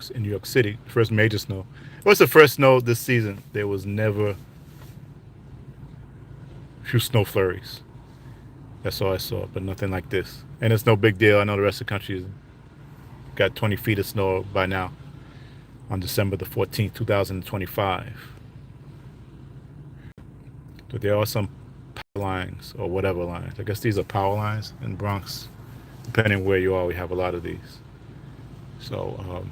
Bronx in New York City. First major snow. It was the first snow this season. There was never few snow flurries. That's all I saw, but nothing like this. And it's no big deal. I know the rest of the country got 20 feet of snow by now on December the 14th, 2025. But there are some power lines or whatever lines. I guess these are power lines in Bronx. Depending on where you are, we have a lot of these. So,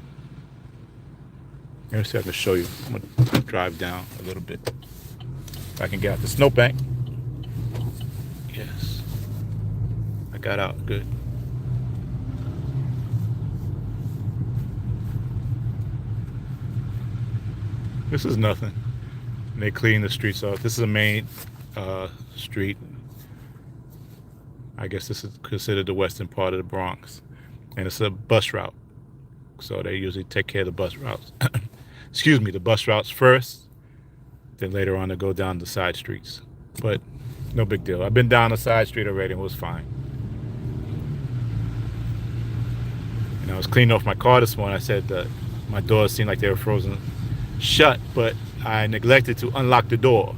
let me see if I can show you. I'm going to drive down a little bit. If I can get out the snowbank. Yes. I got out good. This is nothing. They clean the streets off. This is a main street. I guess this is considered the western part of the Bronx. And it's a bus route. So they usually take care of the bus routes. Excuse me, the bus routes first. Then later on they go down the side streets. But no big deal. I've been down the side street already and it was fine. And I was cleaning off my car this morning. I said that my doors seemed like they were frozen shut, but I neglected to unlock the door.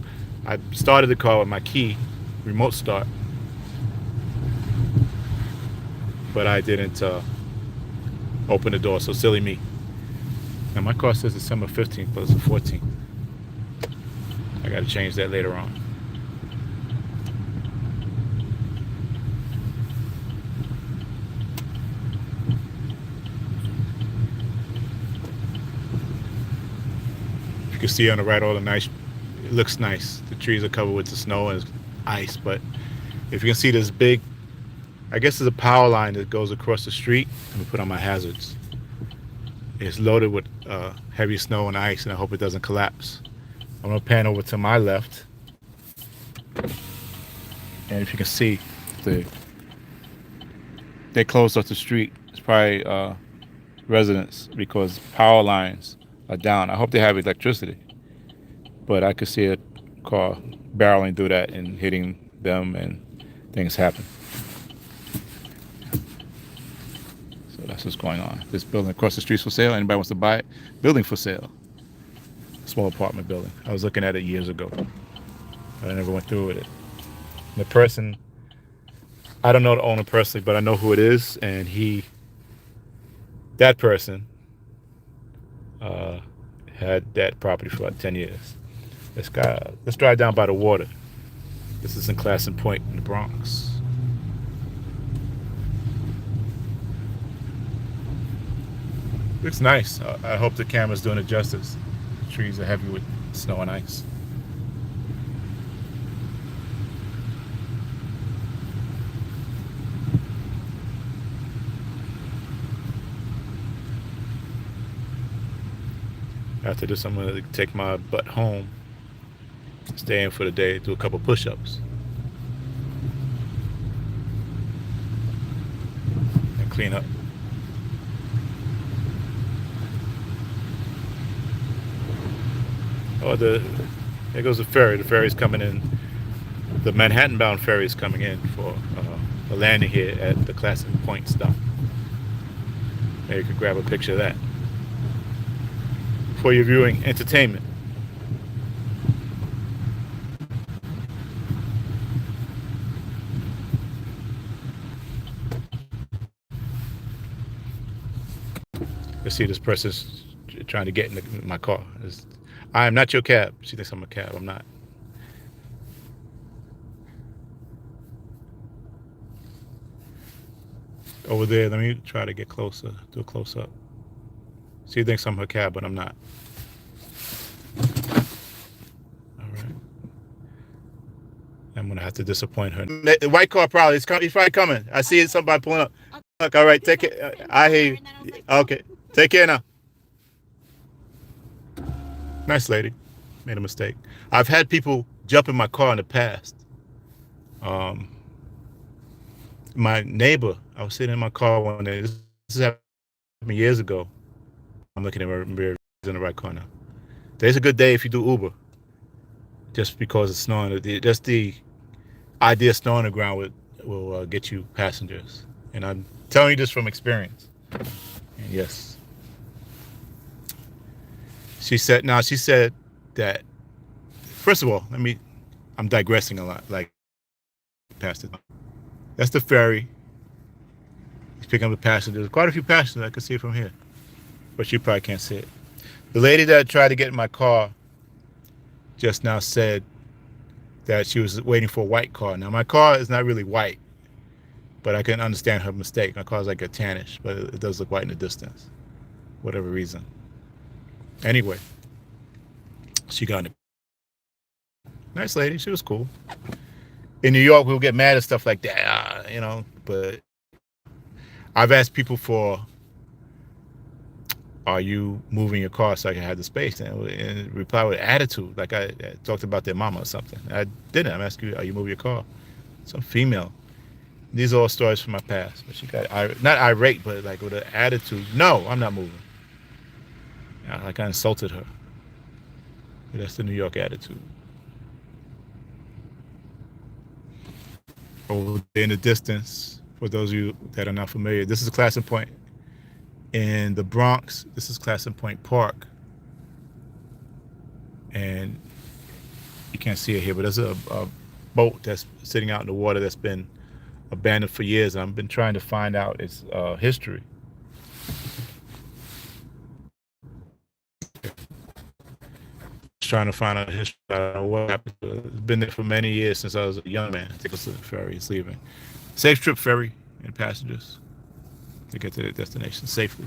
I started the car with my key, remote start, but I didn't open the door, so silly me. Now my car says December 15th, but it's the 14th. I gotta change that later on. You can see on the right all the nice, it looks nice. The trees are covered with the snow and ice, but if you can see this big, I guess there's a power line that goes across the street. Let me put on my hazards. It's loaded with heavy snow and ice, and I hope it doesn't collapse. I'm gonna pan over to my left, and if you can see, they closed off the street. It's probably residents because power lines are down. I hope they have electricity, but I could see a car barreling through that and hitting them, and things happen. So that's what's going on. This building across the street's for sale. Anybody wants to buy it? Building for sale. Small apartment building. I was looking at it years ago, but I never went through with it. The person, I don't know the owner personally, but I know who it is, and that person had that property for about 10 years. Let's drive down by the water. This is in Classen Point in the Bronx. Looks nice. I hope the camera's doing it justice. The trees are heavy with snow and ice. After this, I'm going to take my butt home, stay in for the day, do a couple push-ups, and clean up. Oh, there goes the ferry. The ferry's coming in. The Manhattan-bound ferry is coming in for a landing here at the Classen Point stop. Maybe you could grab a picture of that for your viewing entertainment. Let's see, this person's trying to get in my car. I am not your cab. She thinks I'm a cab. I'm not. Over there, let me try to get closer, do a close up. She thinks I'm her cab, but I'm not. All right. I'm gonna have to disappoint her. The white car probably he's probably coming. I see somebody pulling up. Look, all right, take it. I hear you. Okay, take care now. Nice lady. Made a mistake. I've had people jump in my car in the past. My neighbor, I was sitting in my car one day. This happened years ago. I'm looking at my rear in the right corner. Today's a good day if you do Uber. Just because it's snowing. Just the idea of snow on the ground will get you passengers. And I'm telling you this from experience. And yes, She said, no, she said that, first of all, I'm digressing a lot, like, past it. That's the ferry. He's picking up the passengers. Quite a few passengers. I can see it from here, but you probably can't see it. The lady that tried to get in my car just now said that she was waiting for a white car. Now, my car is not really white, but I can understand her mistake. My car is like a tannish, but it does look white in the distance, whatever reason. Anyway, she got it. Nice lady. She was cool. In New York, we'll get mad at stuff like that, but I've asked people for, are you moving your car so I can have the space? And reply with attitude, like I talked about their mama or something. I didn't. I'm asking you, are you moving your car? Some female. These are all stories from my past. But she got, not irate, but like with an attitude. No, I'm not moving. Like I insulted her. But that's the New York attitude. Over in the distance, for those of you that are not familiar, this is Classen Point in the Bronx. This is Classen Point Park, and you can't see it here, but there's a boat that's sitting out in the water that's been abandoned for years, and I've been trying to find out its history. Trying to find out history. I don't know what happened. It's been there for many years, since I was a young man. I think it's the ferry. It's leaving. Safe trip, ferry and passengers, to get to their destination safely.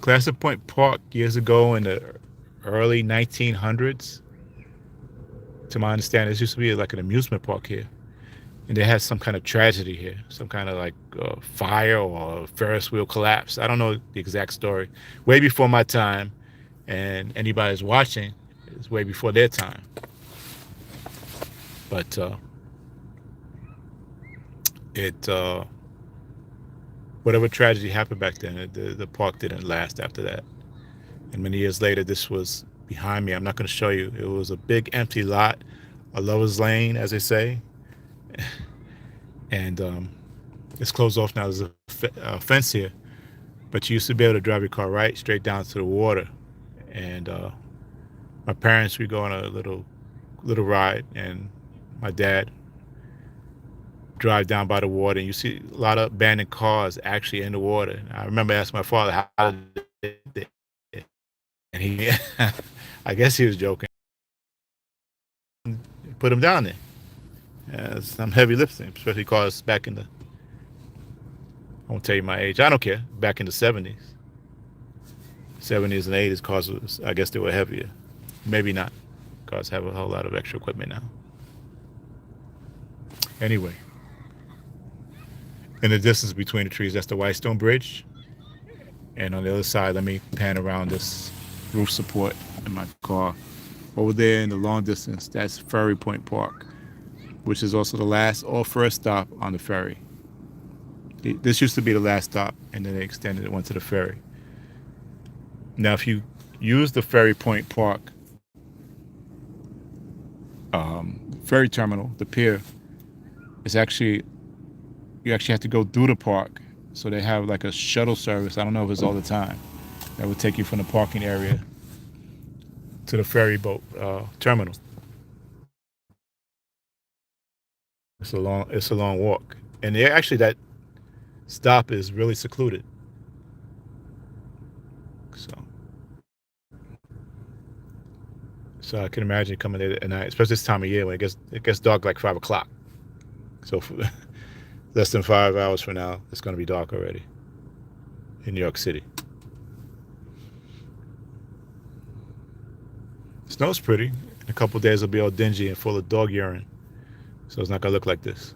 Classen Point Park, years ago in the early 1900s, to my understanding, this used to be like an amusement park here. And they had some kind of tragedy here, some kind of like fire or Ferris wheel collapse. I don't know the exact story. Way before my time, and anybody's watching, it's way before their time. But whatever tragedy happened back then, the park didn't last after that. And many years later, this was behind me. I'm not going to show you. It was a big empty lot, a lover's lane, as they say. And it's closed off now. There's a fence here, but you used to be able to drive your car right straight down to the water. And my parents, we go on a little ride, and my dad drive down by the water, and you see a lot of abandoned cars actually in the water. And I remember asking my father how did they, and he, I guess he was joking, put them down there. Some heavy lifting, especially cars back in the, I won't tell you my age, I don't care, back in the 70s. 70s and 80s, cars was, I guess they were heavier. Maybe not. Cars have a whole lot of extra equipment now. Anyway, in the distance between the trees, that's the Whitestone Bridge. And on the other side, let me pan around this roof support in my car. Over there in the long distance, that's Ferry Point Park, which is also the last or first stop on the ferry. This used to be the last stop, and then they extended it, went to the ferry. Now, if you use the Ferry Point Park ferry terminal, the pier, it's actually, you actually have to go through the park. So they have like a shuttle service. I don't know if it's all the time. That would take you from the parking area to the ferry boat terminal. It's a long walk, and actually that stop is really secluded. So I can imagine coming there at night, especially this time of year when it gets dark like 5 o'clock. So for less than 5 hours from now, it's going to be dark already in New York City. Snow's pretty. In a couple of days, it'll be all dingy and full of dog urine. So it's not going to look like this.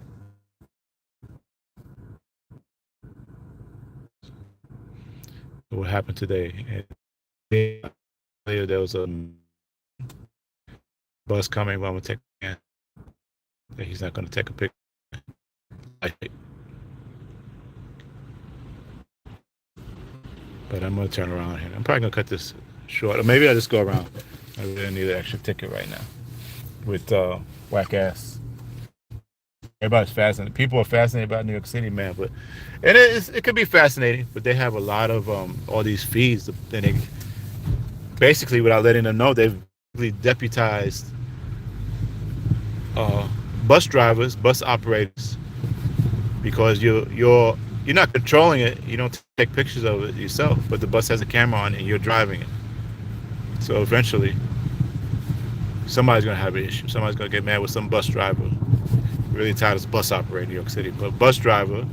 What happened today? There was a bus coming, but I'm going to take a he's not going to take a picture. But I'm going to turn around here. I'm probably going to cut this short. Or maybe I'll just go around. I really need an extra ticket right now with whack ass Everybody's fascinated. People are fascinated about New York City, man. But and it could be fascinating, but they have a lot of all these fees, and they basically, without letting them know, they've deputized uh, bus drivers, bus operators, because you're not controlling it. You don't take pictures of it yourself, but the bus has a camera on it, and you're driving it. So eventually, somebody's gonna have an issue. Somebody's gonna get mad with some bus driver. Really tired of bus operator in New York City, but bus driver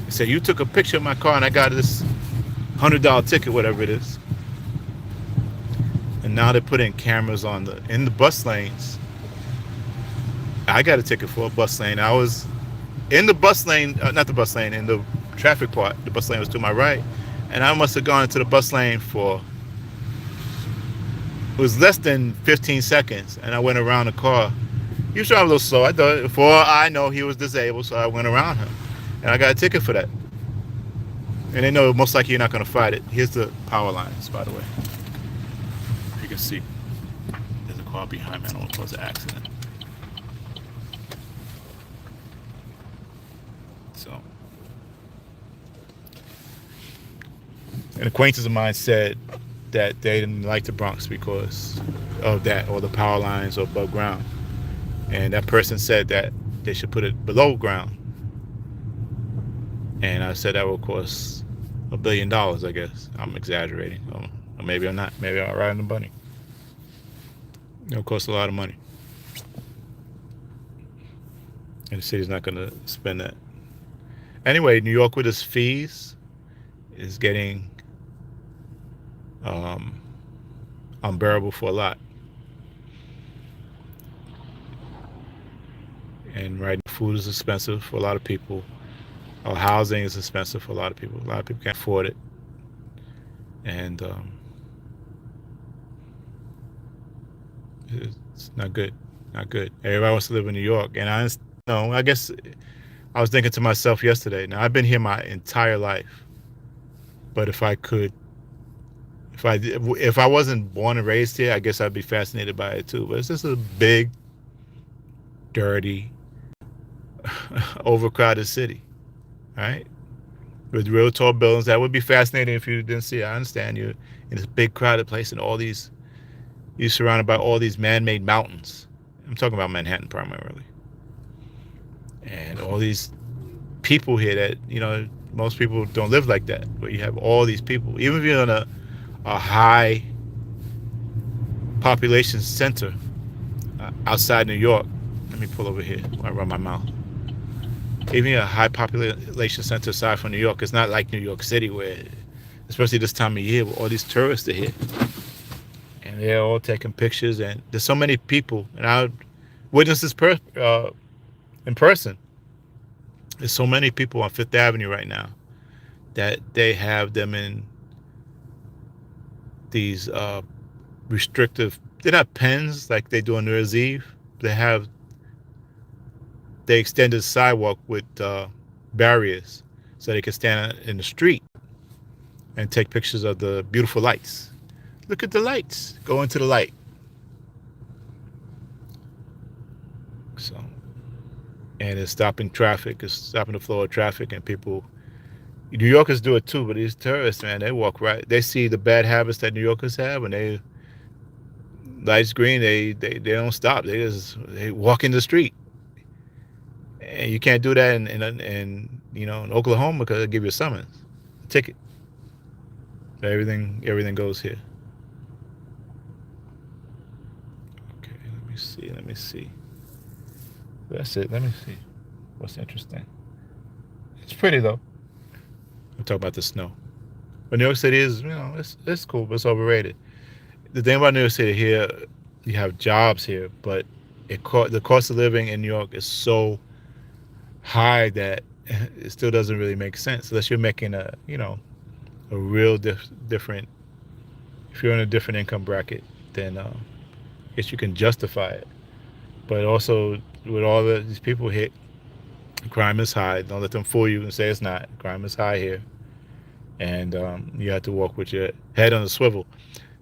said, "You took a picture of my car, and I got this $100 ticket, whatever it is." And now they're putting cameras on in the bus lanes. I got a ticket for a bus lane. I was in the bus lane, not the bus lane, in the traffic part. The bus lane was to my right, and I must have gone into the bus lane for, it was less than 15 seconds, and I went around the car. He was driving a little slow. I thought, before I know he was disabled, so I went around him, and I got a ticket for that. And they know most likely you're not going to fight it. Here's the power lines, by the way. You can see there's a car behind me. I don't know if it was an accident. So, an acquaintance of mine said that they didn't like the Bronx because of that, or the power lines, or above ground. And that person said that they should put it below ground. And I said that would cost $1 billion, I guess. I'm exaggerating. Or maybe I'm not. Maybe I'm right on the money. It'll cost a lot of money. And the city's not going to spend that. Anyway, New York with its fees is getting unbearable for a lot. And right now, food is expensive for a lot of people. Housing is expensive for a lot of people. A lot of people can't afford it. And it's not good. Not good. Everybody wants to live in New York. And I guess I was thinking to myself yesterday, now I've been here my entire life. But if I wasn't born and raised here, I guess I'd be fascinated by it too. But it's just a big, dirty, overcrowded city, right? With real tall buildings. That would be fascinating if you didn't see it. I understand you're in this big crowded place, and you're surrounded by all these man-made mountains. I'm talking about Manhattan primarily. And all these people here that, most people don't live like that. But you have all these people. Even if you're in a high population center outside New York. Let me pull over here while I run my mouth. Even a high population center aside from New York, it's not like New York City, where, especially this time of year, where all these tourists are here. And they're all taking pictures, and there's so many people. And I witnessed this in person. There's so many people on Fifth Avenue right now that they have them in these restrictive, they're not pens like they do on New Year's Eve. They extended the sidewalk with barriers so they can stand in the street and take pictures of the beautiful lights. Look at the lights. Go into the light. So, and it's stopping traffic. It's stopping the flow of traffic, and people. New Yorkers do it too, but these tourists, man, they walk right. They see the bad habits that New Yorkers have, and they lights green. They don't stop. They walk in the street. And you can't do that in Oklahoma, because they'll give you a summons, a ticket. Everything goes here. Okay, let me see. That's it. Let me see. What's interesting? It's pretty though. I'm talking about the snow. But New York City is, it's cool, but it's overrated. The thing about New York City, here, you have jobs here, but the cost of living in New York is so high that it still doesn't really make sense unless you're making a real different. If you're in a different income bracket, then I guess you can justify it. But also, with all these people hit, crime is high. Don't let them fool you and say it's not. Crime is high here, and you have to walk with your head on a swivel.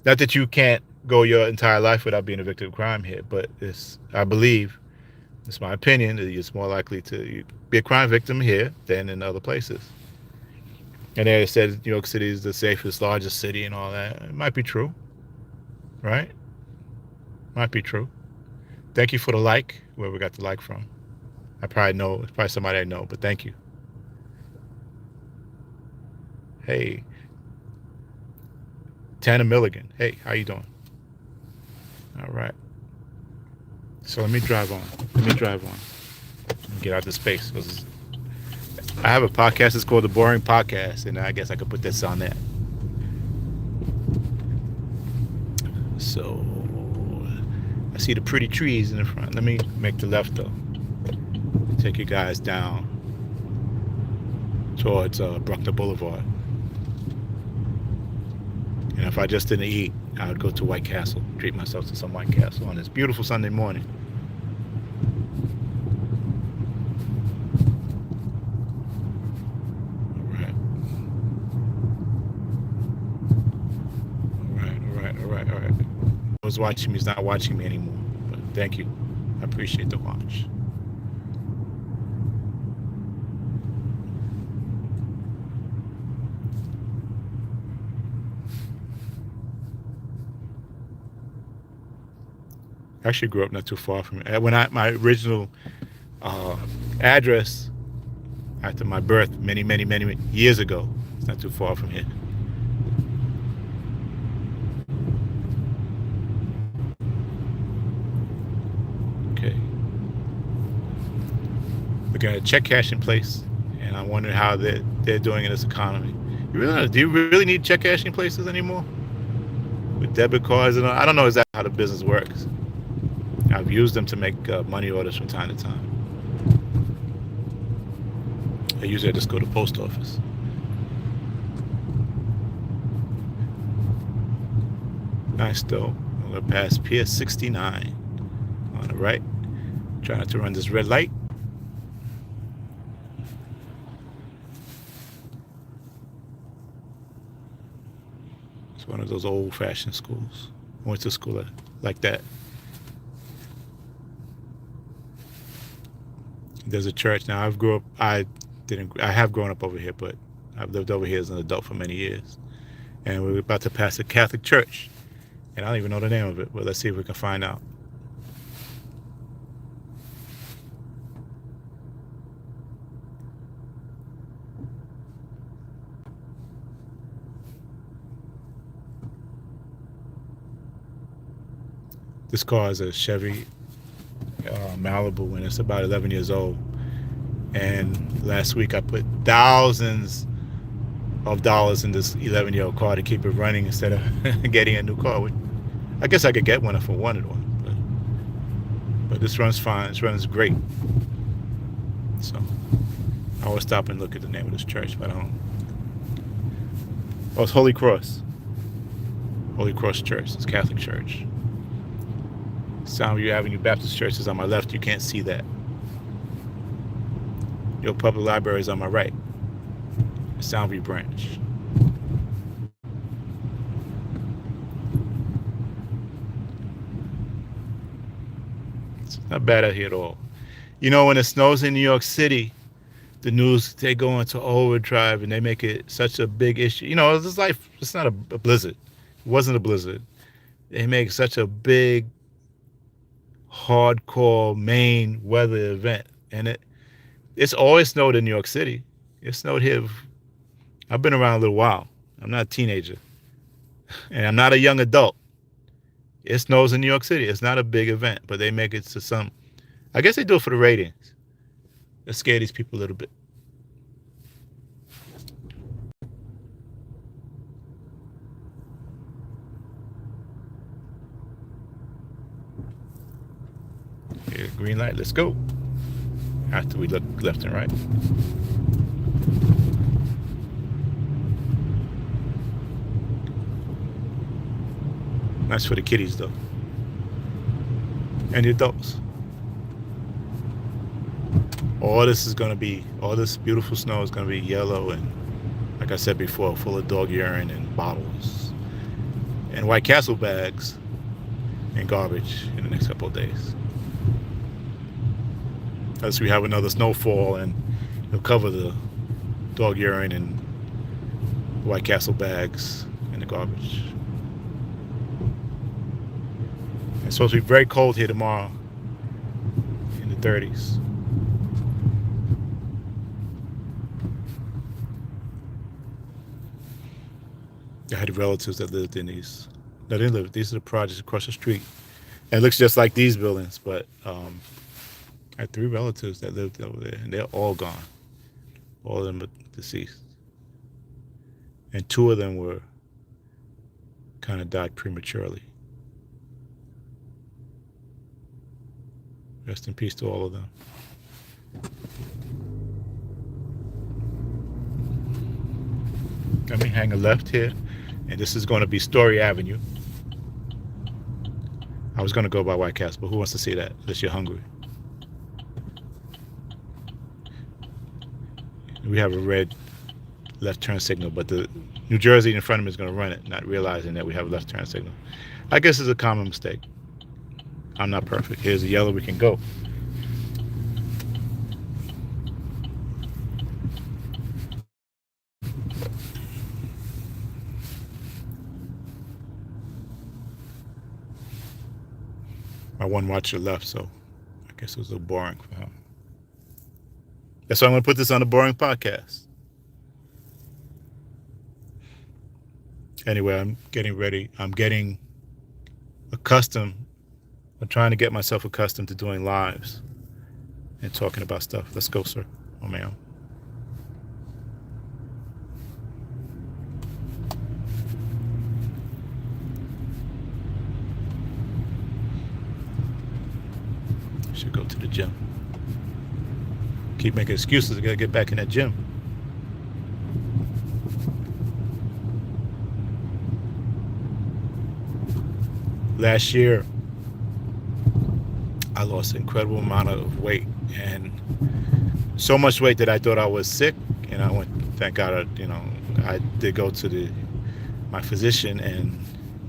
Not that you can't go your entire life without being a victim of crime here, but I believe It's my opinion that it's more likely to be a crime victim here than in other places. And they said New York City is the safest, largest city and all that. It might be true, right? Might be true. Thank you for the like, where we got the like from. I probably know, it's probably somebody I know, but thank you. Hey, Tanner Milligan. Hey, how you doing? All right. So let me drive on. Get out of space. I have a podcast. It's called The Boring Podcast, and I guess I could put this on that. So I see the pretty trees in the front. Let me make the left though. Take you guys down towards Bruckner Boulevard. And if I just didn't eat, I would go to White Castle, treat myself to some White Castle on this beautiful Sunday morning. All right. Was watching me, he's not watching me anymore. But thank you. I appreciate the watch. I actually grew up not too far from it. My original address after my birth many years ago, it's not too far from here. Okay. Looking at a check cashing place, and I wonder how they're doing in this economy. Do you really need check cashing places anymore? With debit cards and all? I don't know exactly how the business works. I've used them to make money orders from time to time. I just go to the post office. Nice though. I'm gonna pass Pier 69 on the right. Try not to run this red light. It's one of those old-fashioned schools. I went to school like that. There's a church now. I have grown up over here, but I've lived over here as an adult for many years. And we're about to pass a Catholic church. And I don't even know the name of it, but let's see if we can find out. This car is a Chevy Malibu, and it's about 11 years old. And last week I put thousands of dollars in this 11-year-old car to keep it running instead of getting a new car. I guess I could get one if I wanted one, but this runs fine. This runs great. So I always stop and look at the name of this church, but I don't. Oh, it's Holy Cross. Holy Cross Church. It's Catholic Church. Soundview Avenue Baptist Church is on my left. You can't see that. Your public library is on my right. Soundview branch. It's not bad out here at all. You know, when it snows in New York City, the news, they go into overdrive and they make it such a big issue. You know, it's not a blizzard. It wasn't a blizzard. They make such a big, hardcore main weather event. And it's always snowed in New York City. It snowed here. I've been around a little while. I'm not a teenager. And I'm not a young adult. It snows in New York City. It's not a big event, but they make it to some. I guess they do it for the ratings. They scare these people a little bit. Okay, green light, let's go. After we look left and right. Nice for the kiddies though. And the adults. All this beautiful snow is gonna be yellow and, like I said before, full of dog urine and bottles and White Castle bags and garbage in the next couple of days. unless we have another snowfall and it'll cover the dog urine and White Castle bags in the garbage. It's supposed to be very cold here tomorrow, in the 30s. I had relatives that lived in these. No, they didn't live. These are the projects across the street. And it looks just like these buildings, but I had 3 relatives that lived over there, and they're all gone. All of them are deceased. And 2 of them were kind of died prematurely. Rest in peace to all of them. Let me hang a left here, and this is going to be Story Avenue. I was going to go by White Castle, but who wants to see that unless you're hungry? We have a red left turn signal, but the New Jersey in front of me is going to run it, not realizing that we have a left turn signal. I guess it's a common mistake. I'm not perfect. Here's a yellow, we can go. My one watcher left, so I guess it was a little boring for him. That's why I'm going to put this on the boring podcast. Anyway, I'm getting ready. I'm getting accustomed. I'm trying to get myself accustomed to doing lives and talking about stuff. Let's go, sir. Oh, ma'am. Should go to the gym. Keep making excuses. I gotta get back in that gym. Last year, I lost an incredible amount of weight, and so much weight that I thought I was sick. And I went, thank God, I did go to my physician, and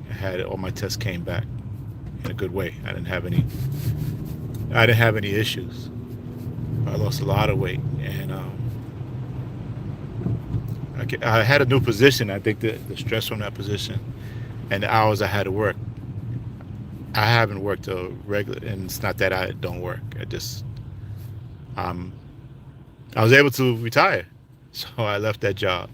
I had all my tests came back in a good way. I didn't have any issues. I lost a lot of weight, and I had a new position. I think the stress from that position and the hours I had to work. I haven't worked a regular, and it's not that I don't work. I was able to retire, so I left that job,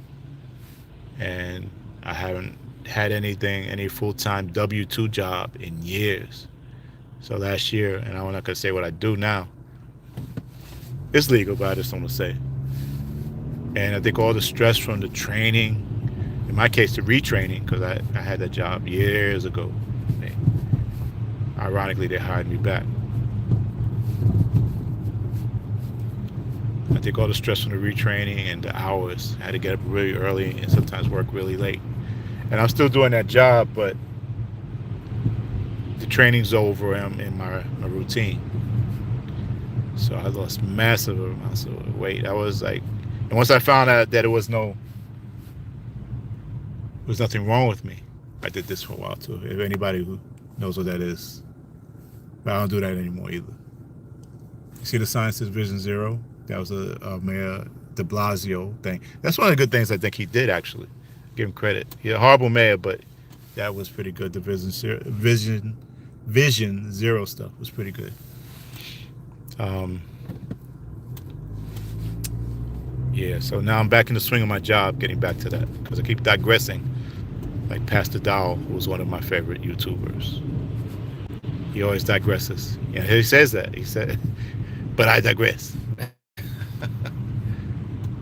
and I haven't had any full-time W-2 job in years. So last year, and I'm not gonna say what I do now. It's legal, but I just don't want to say. And I think all the stress from the training, in my case, the retraining, because I had that job years ago. Ironically, they hired me back. I think all the stress from the retraining and the hours, I had to get up really early and sometimes work really late. And I'm still doing that job, but the training's over. I'm in my routine. So I lost massive amounts of weight. I was like, and once I found out that there was nothing wrong with me, I did this for a while too. If anybody who knows what that is, but I don't do that anymore either. You see the sign says Vision Zero? That was a Mayor de Blasio thing. That's one of the good things I think he did, actually. Give him credit. He's a horrible mayor, but that was pretty good. The Vision Zero stuff was pretty good. Yeah, so now I'm back in the swing of my job, getting back to that, because I keep digressing, like Pastor Dow, who was one of my favorite YouTubers. He always digresses. Yeah, he says that. He said, but I digress.